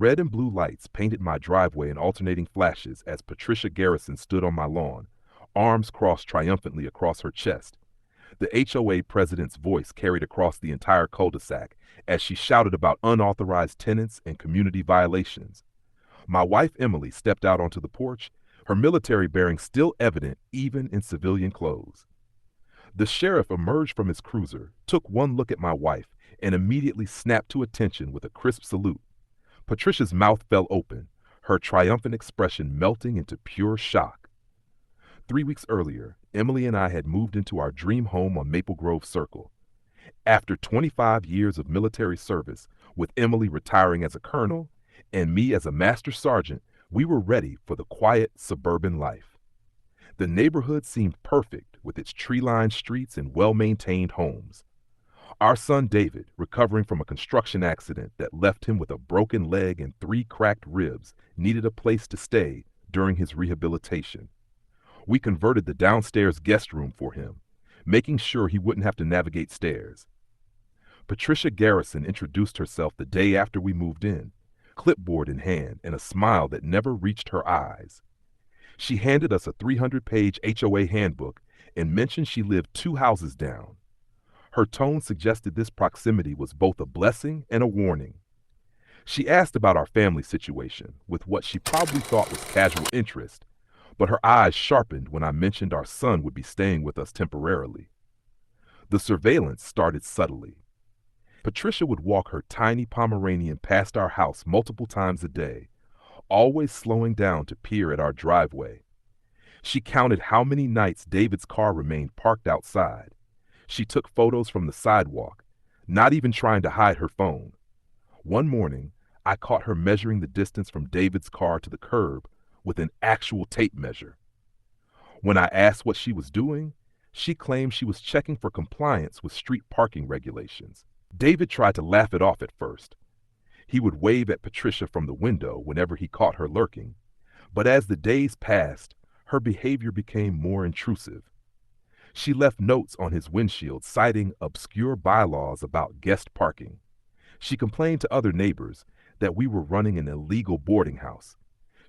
red and blue lights painted my driveway in alternating flashes as Patricia Garrison stood on my lawn, arms crossed triumphantly across her chest. The HOA president's voice carried across the entire cul-de-sac as she shouted about unauthorized tenants and community violations. My wife Emily stepped out onto the porch, her military bearing still evident even in civilian clothes. The sheriff emerged from his cruiser, took one look at my wife, and immediately snapped to attention with a crisp salute. Patricia's mouth fell open, her triumphant expression melting into pure shock. 3 weeks earlier, Emily and I had moved into our dream home on Maple Grove Circle. After 25 years of military service, with Emily retiring as a colonel and me as a master sergeant, we were ready for the quiet suburban life. The neighborhood seemed perfect with its tree-lined streets and well-maintained homes. Our son David, recovering from a construction accident that left him with a broken leg and 3 cracked ribs, needed a place to stay during his rehabilitation. We converted the downstairs guest room for him, making sure he wouldn't have to navigate stairs. Patricia Garrison introduced herself the day after we moved in, clipboard in hand and a smile that never reached her eyes. She handed us a 300-page HOA handbook and mentioned she lived 2 houses down. Her tone suggested this proximity was both a blessing and a warning. She asked about our family situation with what she probably thought was casual interest, but her eyes sharpened when I mentioned our son would be staying with us temporarily. The surveillance started subtly. Patricia would walk her tiny Pomeranian past our house multiple times a day, always slowing down to peer at our driveway. She counted how many nights David's car remained parked outside. She took photos from the sidewalk, not even trying to hide her phone. One morning, I caught her measuring the distance from David's car to the curb with an actual tape measure. When I asked what she was doing, she claimed she was checking for compliance with street parking regulations. David tried to laugh it off at first. He would wave at Patricia from the window whenever he caught her lurking, but as the days passed, her behavior became more intrusive. She left notes on his windshield citing obscure bylaws about guest parking. She complained to other neighbors that we were running an illegal boarding house.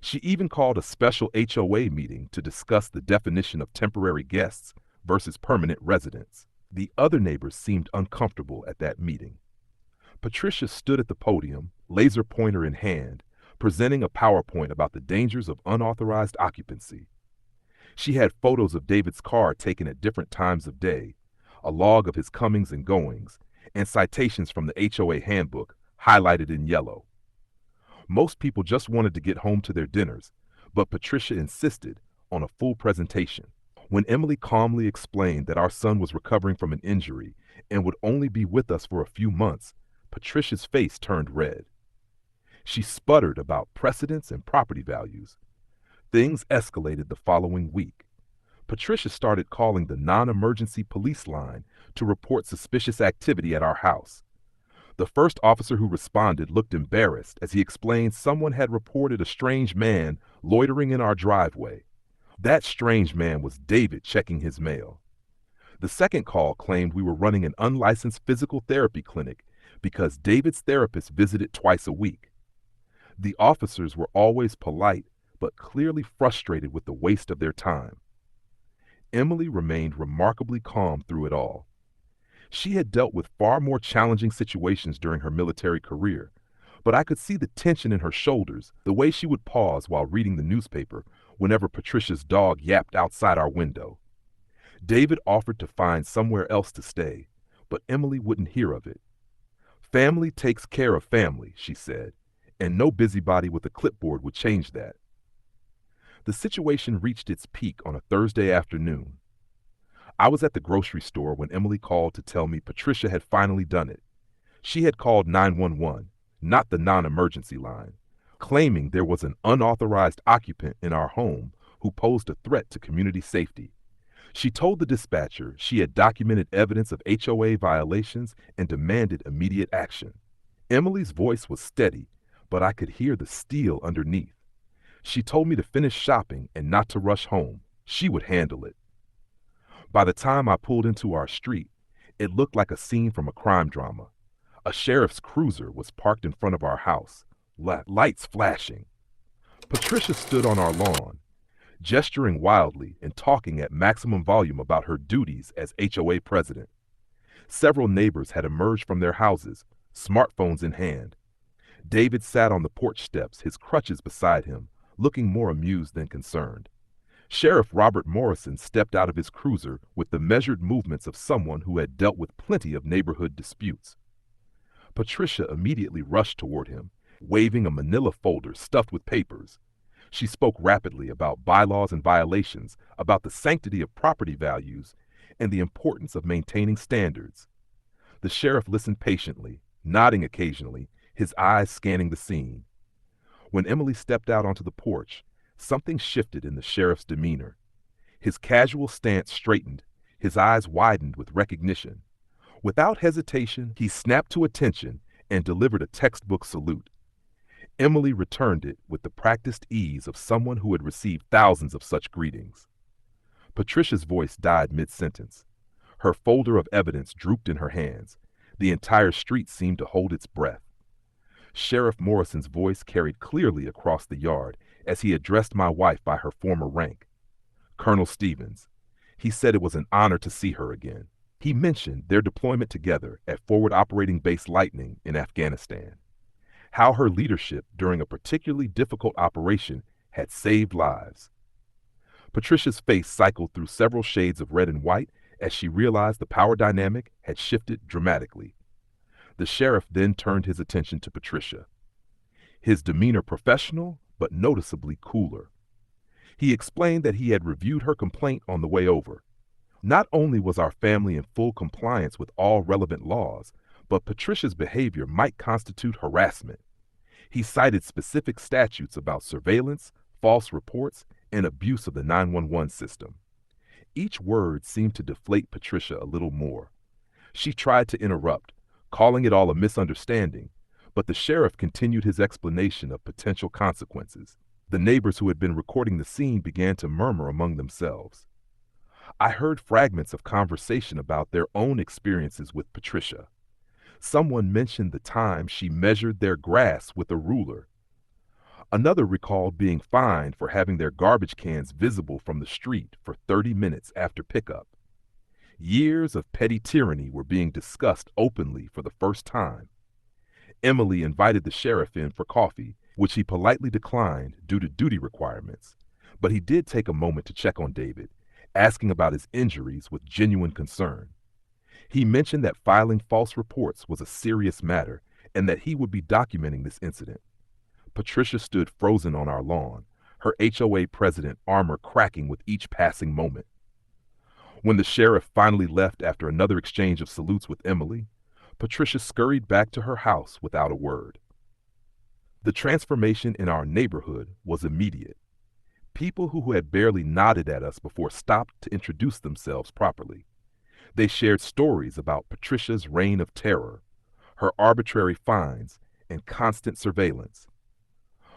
She even called a special HOA meeting to discuss the definition of temporary guests versus permanent residents. The other neighbors seemed uncomfortable at that meeting. Patricia stood at the podium, laser pointer in hand, presenting a PowerPoint about the dangers of unauthorized occupancy. She had photos of David's car taken at different times of day, a log of his comings and goings, and citations from the HOA handbook, highlighted in yellow. Most people just wanted to get home to their dinners, but Patricia insisted on a full presentation. When Emily calmly explained that our son was recovering from an injury and would only be with us for a few months, Patricia's face turned red. She sputtered about precedents and property values. Things escalated the following week. Patricia started calling the non-emergency police line to report suspicious activity at our house. The first officer who responded looked embarrassed as he explained someone had reported a strange man loitering in our driveway. That strange man was David checking his mail. The second call claimed we were running an unlicensed physical therapy clinic because David's therapist visited twice a week. The officers were always polite, but clearly frustrated with the waste of their time. Emily remained remarkably calm through it all. She had dealt with far more challenging situations during her military career, but I could see the tension in her shoulders, the way she would pause while reading the newspaper whenever Patricia's dog yapped outside our window. David offered to find somewhere else to stay, but Emily wouldn't hear of it. Family takes care of family, she said, and no busybody with a clipboard would change that. The situation reached its peak on a Thursday afternoon. I was at the grocery store when Emily called to tell me Patricia had finally done it. She had called 911, not the non-emergency line, claiming there was an unauthorized occupant in our home who posed a threat to community safety. She told the dispatcher she had documented evidence of HOA violations and demanded immediate action. Emily's voice was steady, but I could hear the steel underneath. She told me to finish shopping and not to rush home. She would handle it. By the time I pulled into our street, it looked like a scene from a crime drama. A sheriff's cruiser was parked in front of our house, lights flashing. Patricia stood on our lawn, gesturing wildly and talking at maximum volume about her duties as HOA president. Several neighbors had emerged from their houses, smartphones in hand. David sat on the porch steps, his crutches beside him, looking more amused than concerned. Sheriff Robert Morrison stepped out of his cruiser with the measured movements of someone who had dealt with plenty of neighborhood disputes. Patricia immediately rushed toward him, waving a manila folder stuffed with papers. She spoke rapidly about bylaws and violations, about the sanctity of property values, and the importance of maintaining standards. The sheriff listened patiently, nodding occasionally, his eyes scanning the scene. When Emily stepped out onto the porch, something shifted in the sheriff's demeanor. His casual stance straightened, his eyes widened with recognition. Without hesitation, he snapped to attention and delivered a textbook salute. Emily returned it with the practiced ease of someone who had received thousands of such greetings. Patricia's voice died mid-sentence. Her folder of evidence drooped in her hands. The entire street seemed to hold its breath. Sheriff Morrison's voice carried clearly across the yard as he addressed my wife by her former rank. Colonel Stevens. He said it was an honor to see her again. He mentioned their deployment together at Forward Operating Base Lightning in Afghanistan. How her leadership during a particularly difficult operation had saved lives. Patricia's face cycled through several shades of red and white as she realized the power dynamic had shifted dramatically. The sheriff then turned his attention to Patricia. His demeanor professional, but noticeably cooler. He explained that he had reviewed her complaint on the way over. Not only was our family in full compliance with all relevant laws, but Patricia's behavior might constitute harassment. He cited specific statutes about surveillance, false reports, and abuse of the 911 system. Each word seemed to deflate Patricia a little more. She tried to interrupt, calling it all a misunderstanding, but the sheriff continued his explanation of potential consequences. The neighbors who had been recording the scene began to murmur among themselves. I heard fragments of conversation about their own experiences with Patricia. Someone mentioned the time she measured their grass with a ruler. Another recalled being fined for having their garbage cans visible from the street for 30 minutes after pickup. Years of petty tyranny were being discussed openly for the first time. Emily invited the sheriff in for coffee, which he politely declined due to duty requirements, but he did take a moment to check on David, asking about his injuries with genuine concern. He mentioned that filing false reports was a serious matter and that he would be documenting this incident. Patricia stood frozen on our lawn, her HOA president armor cracking with each passing moment. When the sheriff finally left after another exchange of salutes with Emily, Patricia scurried back to her house without a word. The transformation in our neighborhood was immediate. People who had barely nodded at us before stopped to introduce themselves properly. They shared stories about Patricia's reign of terror, her arbitrary fines, and constant surveillance.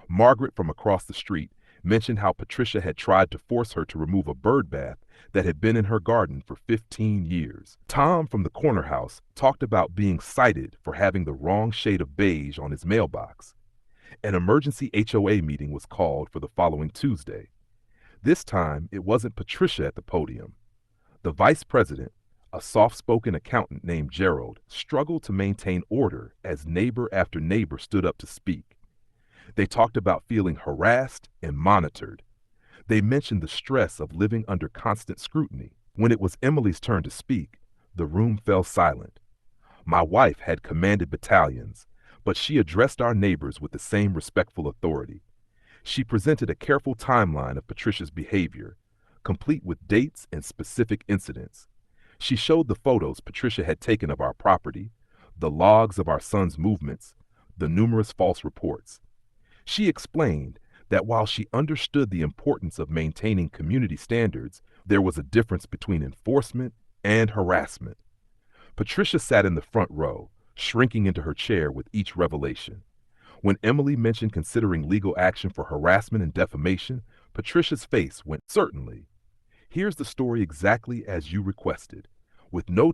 Margaret from across the street mentioned how Patricia had tried to force her to remove a bird bath that had been in her garden for 15 years. Tom from the corner house talked about being cited for having the wrong shade of beige on his mailbox. An emergency HOA meeting was called for the following Tuesday. This time, it wasn't Patricia at the podium. The vice president, a soft-spoken accountant named Gerald, struggled to maintain order as neighbor after neighbor stood up to speak. They talked about feeling harassed and monitored. They mentioned the stress of living under constant scrutiny. When it was Emily's turn to speak, the room fell silent. My wife had commanded battalions, but she addressed our neighbors with the same respectful authority. She presented a careful timeline of Patricia's behavior, complete with dates and specific incidents. She showed the photos Patricia had taken of our property, the logs of our son's movements, the numerous false reports. She explained that while she understood the importance of maintaining community standards, there was a difference between enforcement and harassment. Patricia sat in the front row, shrinking into her chair with each revelation. When Emily mentioned considering legal action for harassment and defamation, Patricia's face went, "Certainly. Here's the story exactly as you requested, with no